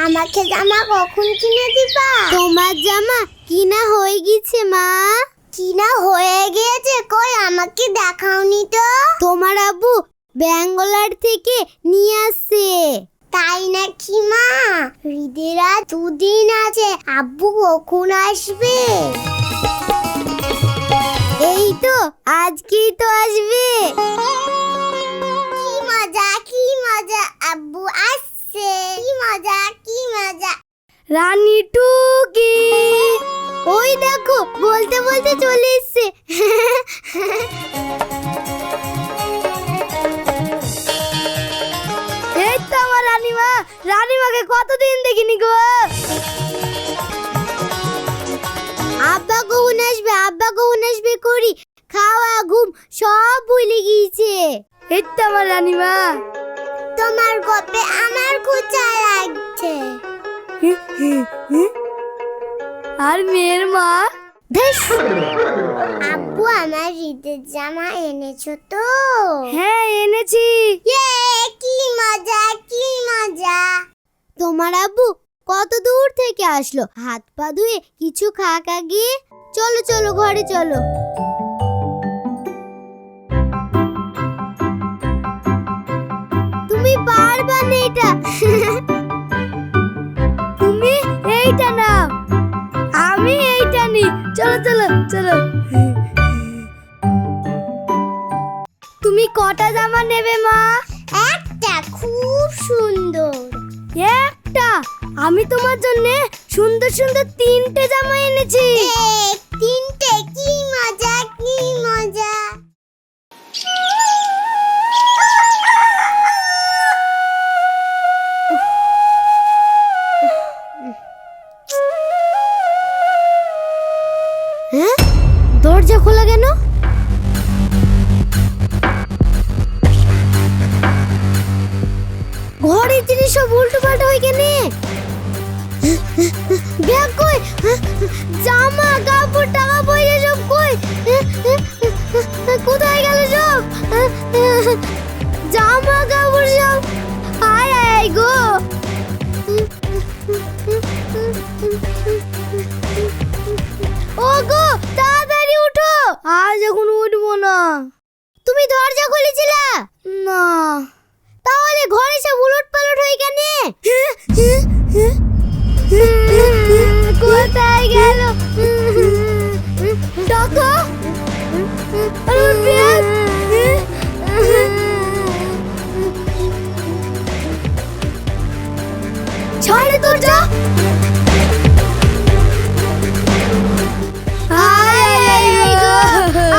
আমাকে জামা কখন কিনে দিবা? তোমার জামা কিনা হয়ে গেছে মা। কিনা হয়ে গিয়েছে? কই আমাকে দেখাওনি তো। তোমার আব্বু ব্যাঙ্গালোর থেকে নিয়ে আসছে। তাই নাকি মা? ঈদের আর 2 দিন আছে, আব্বু কখন আসবে? এই তো আজকেই তো আসবে। কি মজা কি মজা, আব্বু আসছে। কি মজা কি মজা। রানী টুকি, ওই দেখো বলতে বলতে চলে এসছে। এই তো আমার রানীমা। রানীমাকে কতদিন দেখিনি গো। আব্বা কখন আসবে, আব্বা কখন আসবে করি খাওয়া ঘুম সব ভুলে গিয়েছে। এই তো আমার রানীমা। তোমার গপে আমার খোঁচা লাগছে। আর মেয়ের মা? আব্বু আমার ঈদের জামা এনেছো তো? হ্যাঁ এনেছি। ইয়ে, কি মজা কি মজা। তোমার আব্বু কত দূর থেকে আসলো, হাত পা ধুয়ে কিছু খাক আগে। চলো চলো ঘরে চলো। তুমি পারবা না এটা। তুমি এইটা নাও, আমি এইটা নি। চলো চলো চলো। তুমি কটা জামা নেবে মা? একটা, খুব সুন্দর। একটা? আমি তোমার জন্য সুন্দর সুন্দর 3টে জামা এনেছি। 3টে? কি মজা কি মজা। হ্যাঁ, দরজা খোলা কেন? ঘরের জিনিস সব উল্টো পাল্টা হয়ে কেনে? ব্যাগ কই? জামা কাপড় টাকা পয়সা সব কই? কোথায় গেল সব? জামা কাপড় সব আয় আয় গো। ও গো, তাড়াতাড়ি উঠো। আজ এখন উঠবো না। তুমি দরজা খুলেছিলা? না। তাহলে ঘরে সব উলট পালট হয়ে কেনে? কোথায় গেল? ডাকো। ছাড়ে দরজা।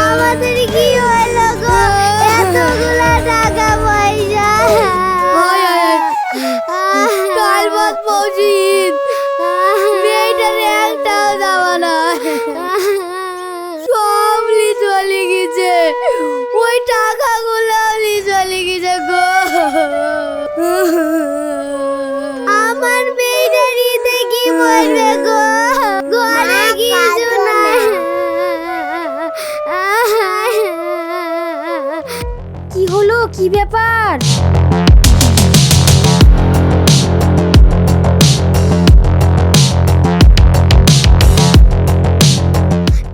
আমাদের কি হলো গো? এতগুলা টাকা পয়সা। কাল বাদ পৌঁছিন মেয়েটারে একটাও দেওয়া না। সব লি চলে গেছে, ওই টাকাগুলো লি চলে গেছে গো। আমার মেয়েটার ঈদে কি বলবে গো? ঘরে কিছু নাই। কি হলো, কি ব্যাপার?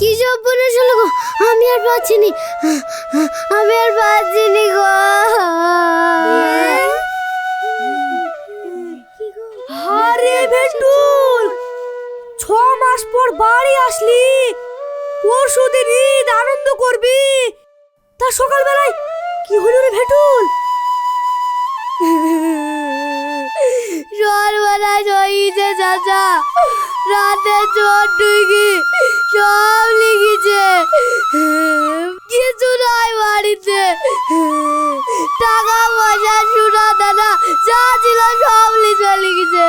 কি সব বলে চলো গো, আমি আর পাচ্ছিনি, আমি আর পাচ্ছিনি গো। আরে ভেটুল, 6 মাস পর বাড়ি আসলি, পরশুদিন ঈদ আনন্দ করবি, তা সকালবেলায় কি হলো রে ভেটুল? সর্বনাশ হয়েছে চাচা, রাতে চোর ঢুকি সব লিখেছে, কিছু নাই বাড়িতে, টাকা পয়সা সোনা দানা যা ছিল সব লিখে লিখেছে,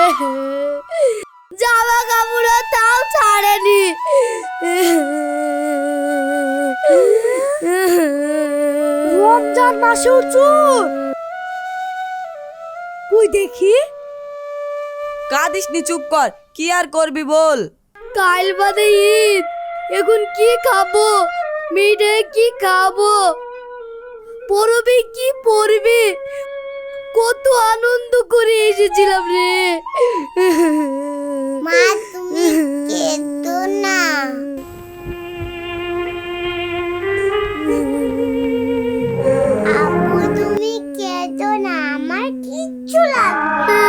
জামা কাপড় তাও ছাড়েনি। রমজান মাসেও চোর? কই দেখি। কাঁদিসনি, চুপ কর, কি আর করবি বল। কাল বাদে ঈদ, এখন কি খাবো? মেয়েটা কি খাবো? পরবি কি পরবি? কত আনন্দ করে এসেছিলাম রে। মা তুমি কেঁদো না। আব্বু তুমি কেঁদো না, আমার কিচ্ছু লাগবে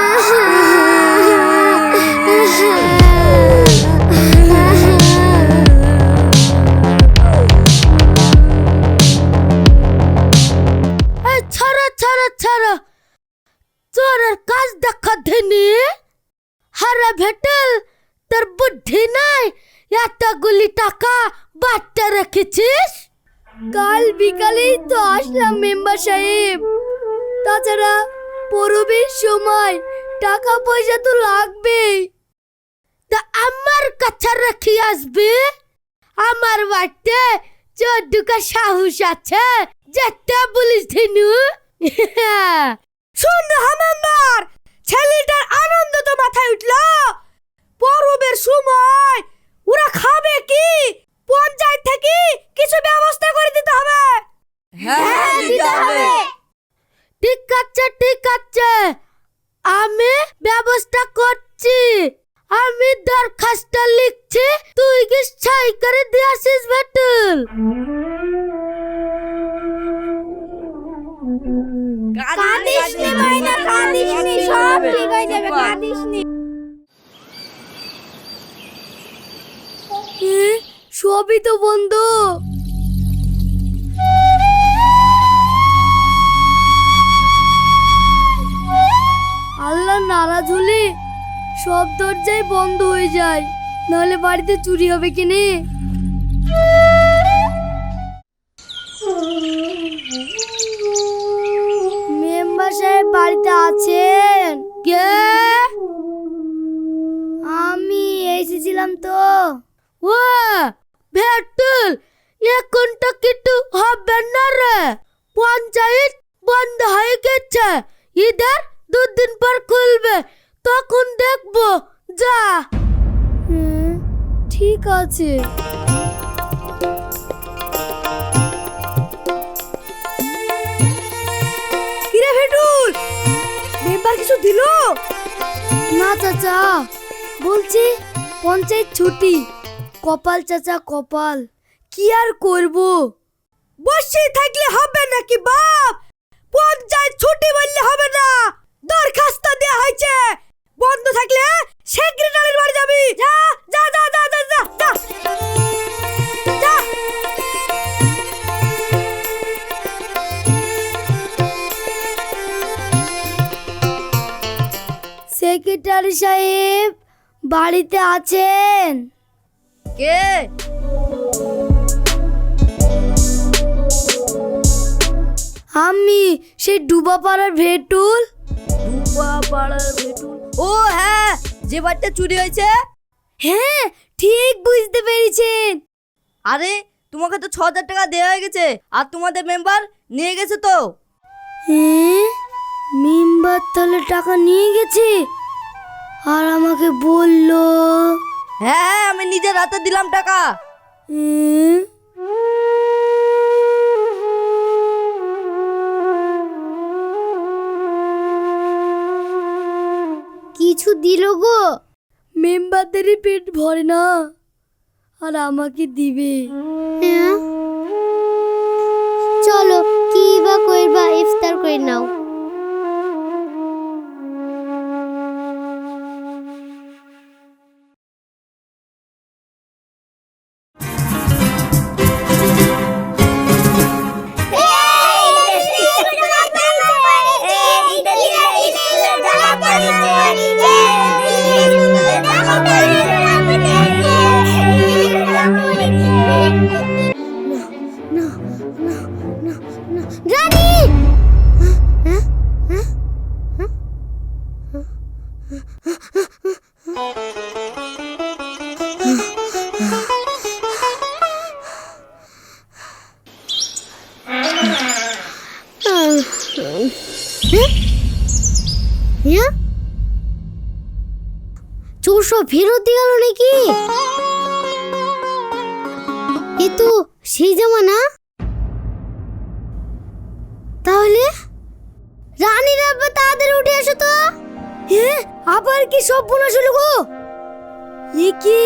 ছাড়া ছাড়া ছাড়া, তোর আর কাজ দেখা ধেনি হারা ভেটেল, তোর বুদ্ধি নাই, এতগুলি টাকা বাচ্চা রেখেছিস। কাল বিকালেই তো আসলাম মেম্বার সাহেব, তাছাড়া পরবের সময় টাকা পয়সা তো লাগবেই। তা আমার কাছে রেখে আসবে? আমার বাড়িতে চোদ্দুকা সাহস আছে, যেটা বলিস ধেনু। শুন মেম্বার, ছেলেটার আনন্দ তো মাথায় উঠলো। পরবের সময় ওরা খাবে কি? পঞ্চায়েত থেকে কিছু ব্যবস্থা করে দিতে হবে। হ্যাঁ, দিতে হবে। ঠিক আছে ঠিক আছে, আমি ব্যবস্থা করছি। আমি দরখাস্তটা লিখছি, তুই কি সই করে দিয়ে আসিস ভেটুল। কাঁদিস নি মাইনা, কাঁদিস নি, সব ঠিক হয়ে যাবে, কাঁদিস নি। সবই তো বন্ধ। আল্লাহ নারাজ হলে সব দরজাই বন্ধ হয়ে যায়, নাহলে বাড়িতে চুরি হবে কিনে। মেম্বার সাহেব বাড়িতে আছেন? কে? আমি এসেছিলাম তো। ও ভেটুল, এখনটা কিন্তু হবে না রে, পঞ্চায়েত বন্ধ হয়ে গেছে, ঈদের 2 দিন পর খুলবে, তখন দেখবো। যা। ঠিক আছে। কিরে ভেটুল, মেম্বার কিছু দিল? না চাচা, বলছি পঞ্চায়েত ছুটি। কপাল চাচা কপাল, কি আর করব। বসে থাকলে হবে নাকি বাপ? পঞ্চায়েত ছুটি বললে হবে না, দরখাস্ত দেয়া হয়েছে। বন্ধ থাকলে সেক্রেটারির বাড়ি যাবি। যা যা যা যা যা যা যা যা। সেক্রেটারি সাহেব বাড়িতে আছেন? কে? আমি সেই ডুবা পাড়ার ভেটুল। ডুবা পাড়ার ভেটুল? ও হ্যাঁ, যে বাড়িতে চুরি হয়েছে। হ্যাঁ, ঠিক বুঝতে পেরেছেন। আরে তোমাকে তো 6,000 টাকা দেওয়া হয়ে গেছে, আর তোমাদের মেম্বার নিয়ে গেছে তো। মেম্বার তাহলে টাকা নিয়ে গেছে আর আমাকে বললো? হ্যাঁ, আমি নিজের হাতে দিলাম টাকা। কিছু দিল গো? মেম্বারদেরই পেট ভরে না, আর আমাকে দিবে? চলো কি বা কইবা, ইফতার করে নাও। চোর সব ফেরত দিয়ে গেল নাকি? এ তো সেই জামা না, তাহলে রানীর আব্বা তাড়াতাড়ি উঠে এসো তো। আবার কি সব বোনা শুরু গো? এ কি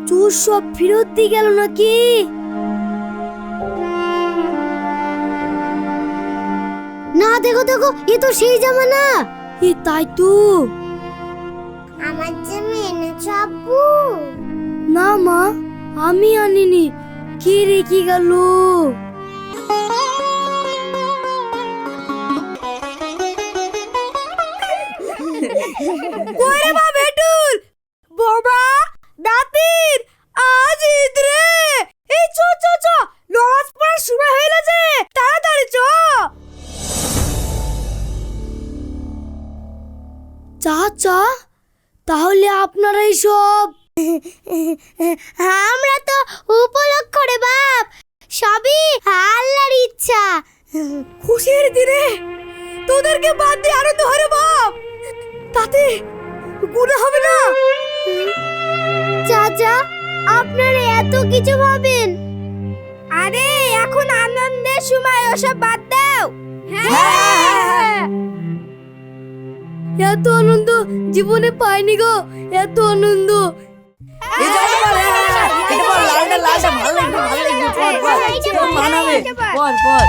চোর সব ফেরত দিয়ে গেল নাকি? না দেখো দেখো, এ তো সেই জামা না। এ তাই তো। আমার জামা এনেছো আব্বু? না মা, আমি আনিনি। কে রেখে গেল? ওরে মা বেটুল, বাবা দাতির, আজ ঈদ রে। এই চ চ চ, নামাজ পড়ার সময় হয়ে গেছে, তাড়াতাড়ি চ। চাচা, তাহলে আপনারাই সব? আমরা তো উপলক্ষ রে বাপ, সবই আল্লাহর ইচ্ছা। খুশির দিনে তোদেরকে বাদ দিয়ে আনন্দ হয় রে বাপ, তাতে গুনাহ হবে না। চাচা, আপনারা এত কিছু ভাবেন? আরে এখন আনন্দের সময়, ওসব বাদ দাও। এত আনন্দ জীবনে পাইনি গো, এত আনন্দ। এই যে এটা বল, লালটা ভালো লাগবে, পর মানাবে, পর।